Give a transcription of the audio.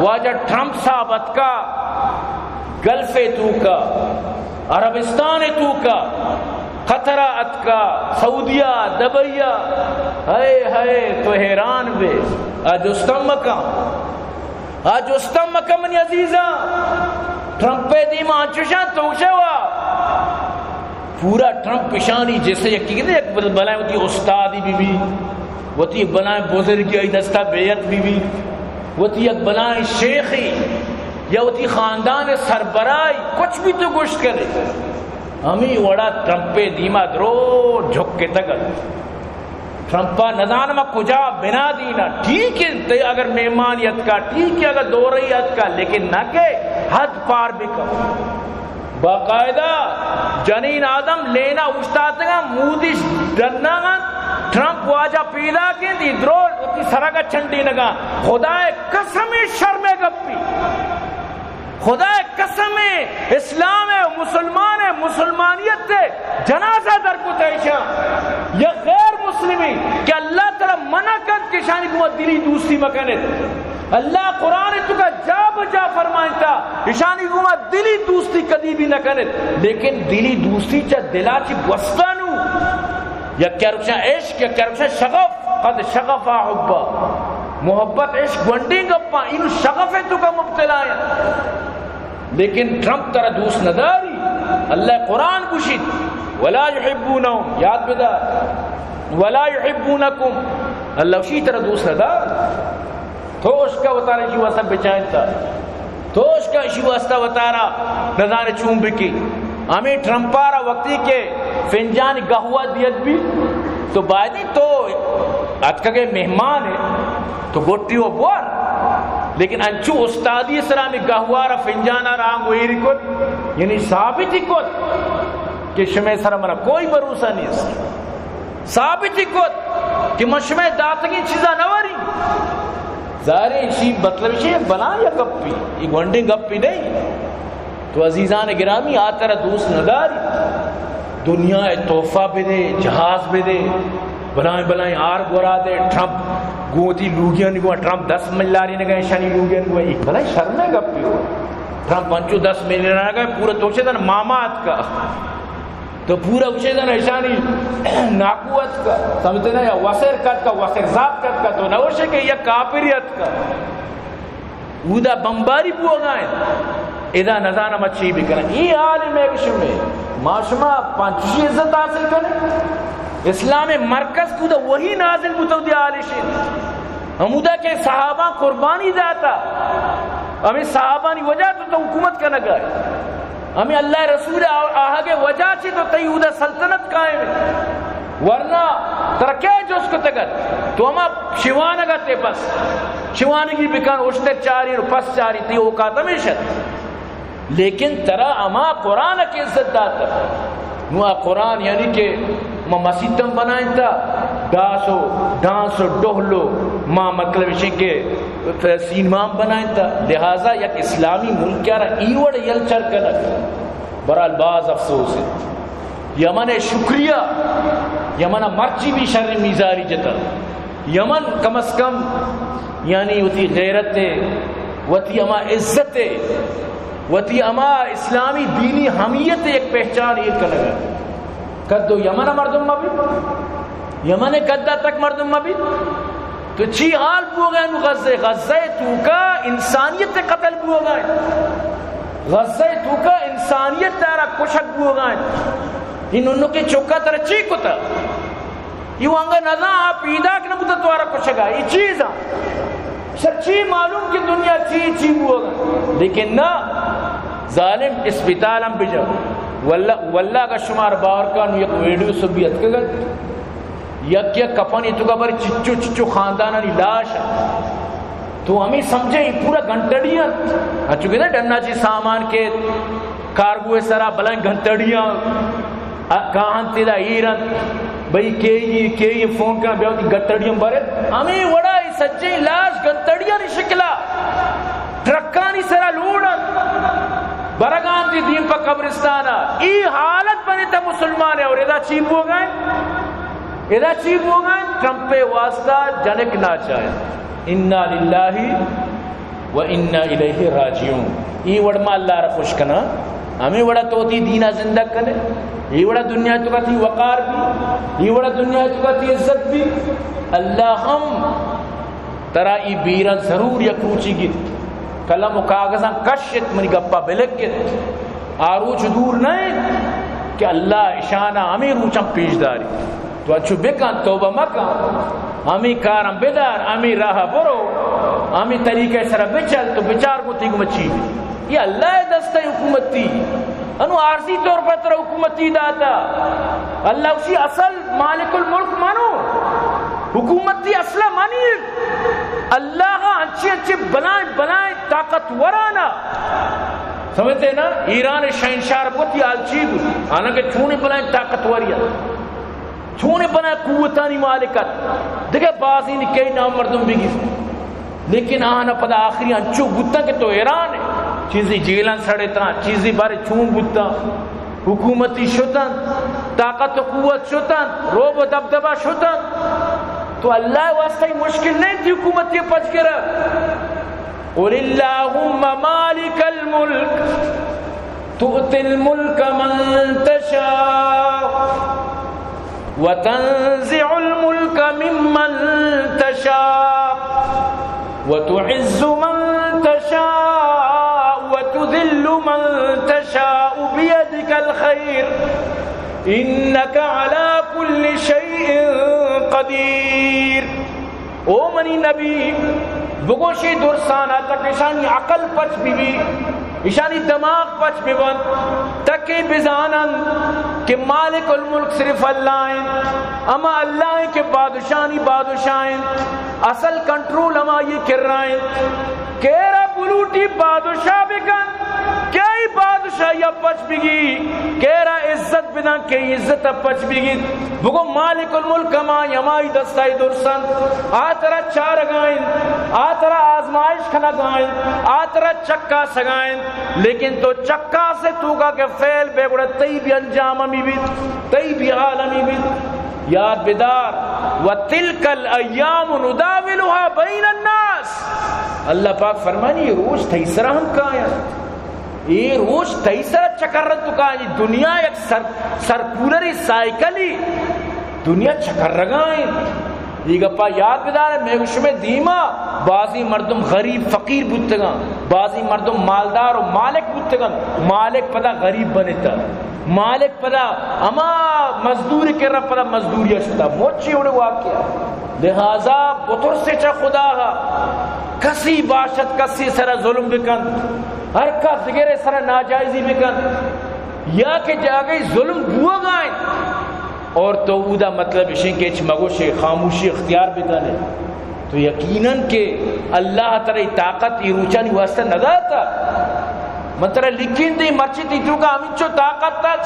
واجہ ٹرمپ صاحبت کا گلف تو کا عربستان تو کا قطر ات کا سعودیہ دبیا ہائے ہائے تو حیران بے آج استم مکہ منی عزیزہ ٹرمپ دیما چشان تو شوا پورا ٹرمپ پشانی جیسے یقین ہے بلائیں ہوتی استادی بھی ہوتی بلائیں بزرگی ای دستہ بیعت بھی ہوتی بلائیں شیخی یا ہوتی خاندان سربرائی کچھ بھی تو گوشت کرے ہمیں وڑا ٹرمپے دیما درو جھک کے تگل ٹرمپا نظانمہ کجا بنا دینا ٹھیک ہے اگر مہمانیت کا ٹھیک ہے اگر دوریت کا لیکن نہ کہ حد پار بھی کر باقاعدہ جنین آدم لینا استاد گا مودش ڈرنا گا ٹرمپ واجہ پیدا کی دی درو سرگا چھنڈی نگا خدا قسم شرم گپی خدا قسم اسلام ہے مسلمان ہے مسلمانیت ہے جنازہ در کو تیشا یا غیر مسلمی کہ اللہ تعالی منع کر کشانی کو دلی دوستی مکنت اللہ قرآن تو کا جا بجا فرمائنتا اشانی کو دلی دوستی کدی بھی نہ کنت لیکن دلی دوستی چا دلا چی گوستانو یا کیا رکشا عشق یا کیا رکشا شغف قد شغفا حبا محبت عشق گونڈی گپا انو شغف تو کا مبتلا ہے لیکن ٹرمپ ترہ دوست نداری اللہ قرآن گوشید ولا يحبونهم یاد بدار ولا يحبونکم اللہ اسی طرح دوست ندار توش کا وطارہ شیوہ سب بچائن تھا توش کا شیوہ سب وطارہ نظان چون بکی ہمیں ٹرمپارہ وقتی کے فنجان گہوہ دیت بھی تو بعدی تو اتکا کے مہمان ہے تو گوٹی و بوار لیکن انچو استادی اسلامی گہوارا فنجانا رہا ویری کت یعنی ثابتی کت کہ شمع سر مرا کوئی بروسہ نہیں اس ثابتی کت کہ مشمع داتگی چیزا نواری ظاہر اسی مطلب اسی بنا یا گپی یہ گونڈی گپی نہیں تو عزیزان گرامی آتر دوست نداری دنیا تحفہ بھی دے جہاز بھی دے بلائیں آر گورا دے ٹرمپ گوتی لوگیاں نگوا ٹرمپ 10 ملاری نگئے شانی لوگیاں نگوا ایک بلائیں شرم ہے گپی ہو ٹرمپ 5-10 ملاری نگئے پورا توچے دن مامات کا تو پورا اچھے دن ایشانی ناکوت کا سمجھتے نا یا وسر کت کا وسر ذات کت کا تو نوشے کہ یہ کافریت کا اودا بمباری بو گائیں ادا نظانہ مچھی بھی کریں یہ عالم ایک شمع معاشمہ پانچی عزت حاصل کریں اسلام مرکز کو دا وہی نازل بتو دی آلشین ہمودہ کے صحابہ قربانی داتا ہمیں صحابہ نہیں وجہ تو حکومت کا نگائے ہمیں اللہ رسول آہاگے وجہ چی تو تیودہ سلطنت قائم ہے ورنہ ترکے جو اس کو تگت تو ہما شیوانگا تے پس شیوانگی بکن اشتے چاری اور پس چاری تی اوقات ہمیشت لیکن ترہ اما قرآن کی عزت داتا نوہ قرآن یعنی کہ ما مسیطم بنائیں تا ڈانسو ڈوہلو ما مطلب اسی کہ سینمام بنائیں تا لہذا یک اسلامی ملک کیا رہا ایوڑ یل چر کنک برحال باز افسوس ہے یمن شکریہ یمن مرچی بھی شر میزاری جتا یمن کم از کم یعنی وتی غیرت وتی اما عزت وتی اما اسلامی دینی حمیت ایک پہچان ایک کا لگا کدو یمن مردم مبی یمن کدہ تک مردم مبی تو چی حال بو گئے غزہ تو کا انسانیت قتل بو گئے غزہ تو کا انسانیت تارا کشک بو گئے انہوں کے چوکا ترہ چی کتا یہ وانگا نظام آپ پیدا کہ نبوتا توارا کشکا یہ چیز سچی معلوم کہ دنیا چی بو گئے لیکن نا ظالم اسپتالم بجا واللہ کا شمار باورکان یک ویڈیو سبیت کے گئے یک کپانی تو کا بری چچو خاندانانی لاش تو ہمیں سمجھے یہ پورا گھنٹڑیاں چکے نا ڈننا چی سامان کے کارگوے سرا بلائیں گھنٹڑیاں کہاں تیدا ایران بھئی کہ یہ فون کرنا بیاؤ کی گھنٹڑیاں بارے ہمیں وڑا یہ سچے لاش گھنٹڑیاں نہیں شکلا ٹرکانی سرا لوڑا برگان دی دین پا قبرستانا ای حالت بنی تا مسلمان ہے اور ادا چیب ہو گئے ٹرمپ واسطہ جنک نہ چاہے انا للہ وَإِنَّا إِلَيْهِ راجعون. ای وڑما اللہ را خوش کنا ہمیں وڑا توتی دینا زندہ کنے، ای وڑا دنیا تو کا تھی وقار بھی، ای وڑا دنیا تو کا تھی عزت بھی. اللہ ہم ترا ای بیرا ضرور یا کوچی گی قلم و کاغذاں کشت منی گپا بلک گت آروچ دور نہیں کہ اللہ اشانہ ہمیں روچاں پیش داری تو اچھو بکن توبہ مکن ہمیں کارم بدار ہمیں راہ برو ہمیں طریقہ سر بچل تو بچار کو تھی گمچی. یہ اللہ دستہ حکومت تھی انو عارضی طور پر ترہ حکومتی داتا. اللہ اسی اصل مالک الملک مانو، حکومتی اصلہ مانی اللہ اچھے اچھے بنائیں طاقت ورانا سمجھتے نا. ایران شہنشاہ بہت ہی آلچی بھی حالانکہ چونے بنائیں طاقت وریا، چونے بنائیں قوتانی مالکت دیکھے بازی نے کئی نام مردم بھی گی، لیکن آنا پدا آخری انچو گتا کہ تو ایران ہے چیزی جیلان سڑتا چیزی بارے چون گتا حکومتی شتن طاقت و قوت شتن روب و دبدبہ شتن. تو اللہ واسطہ مشکل نہیں تھی حکومت یہ پچ کے رکھ. قل اللہم مالک الملک تؤتی الملک من تشاء وتنزع الملک ممن تشاء وتعز من تشاء وتذل من تشاء بيدك الخير انك على كل شيء قدیر. او منی نبی بگوشی درسانا تک اشانی عقل پچ بھی اشانی دماغ پچ بھی بند تکی بزانن کہ مالک الملک صرف اللہ ہیں، اما اللہ ہیں کہ بادشاہی بادشاہیں اصل کنٹرول ہما یہ کر رہے ہیں کہ را بلوٹی بادشاہ بکن کیا ہی بادشاہ یا پچ بگی کہہ رہا عزت بنا کہ عزت پچ بگی بگو مالک الملک ہما یمائی دستائی درسن آترا چار گائیں آترا آزمائش کھنا گائیں آترا چکا سگائیں لیکن تو چکا سے تو کا کہ فیل بے گڑا تی بھی انجام ہمی بھی تی بھی عالمی بھی. یاد بدار وَتِلْكَ الْأَيَّامُ نُدَاوِلُهَا بَيْنَ النَّاسِ. اللہ پاک فرمانی یہ روز تیسرا ہم کہاں یہ روز تیسرا چکرن تو کہاں یہ دنیا ایک سرکولری سائیکلی دنیا چکر رگائیں. یہ گپا یاد بدار ہے میں گوش میں دیما بعضی مردم غریب فقیر بودتگاں بعضی مردم مالدار و مالک بودتگاں. مالک پدا غریب بنتا مالک پدا اما مزدوری کر رہا پدا مزدوری شدہ موچی اڑے واقعہ. لہذا بطر سے چا خدا کسی باشد کسی سر ظلم بکن ہر کا دگرے سر ناجائزی بکن یا کہ جاگئی ظلم بوا گائیں اور تو اودا مطلب اشیں کہ اچھ مگوش خاموشی اختیار بکنے تو یقیناً کہ اللہ تعالی طاقت ای روچانی واسطہ ندا تھا مطلب لکھین دی مرچی تی تو کا ہمیں چو طاقت تک